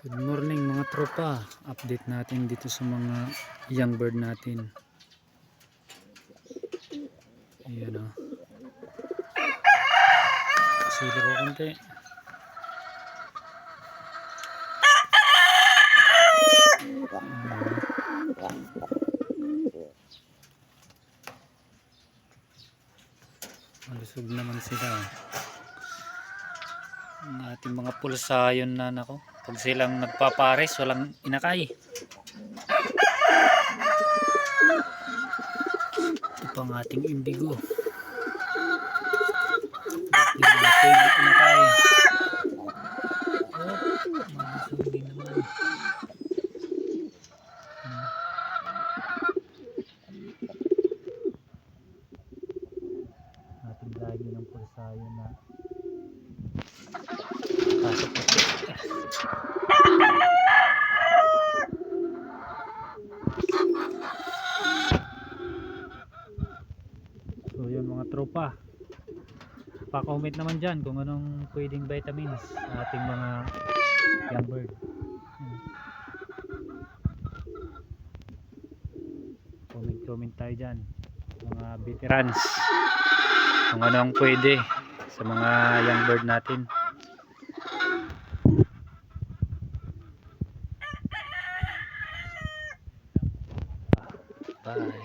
Good morning mga tropa. Update natin dito sa mga young bird natin. Ayan o. Sili ko konti. Malusog naman sila. Ang ating mga pulsayon na nako. Pag silang nagpapares, walang inakay. Ito pang ating indigo. Hindi natin inakay. Malusog din naman. Ating lagi ng pulsayon na pasok. So yun mga tropa, pa-comment naman dyan kung anong pwedeng vitamins sa ating mga young bird. Comment tayo dyan, mga veterans, kung anong pwede sa mga young bird natin. Bye.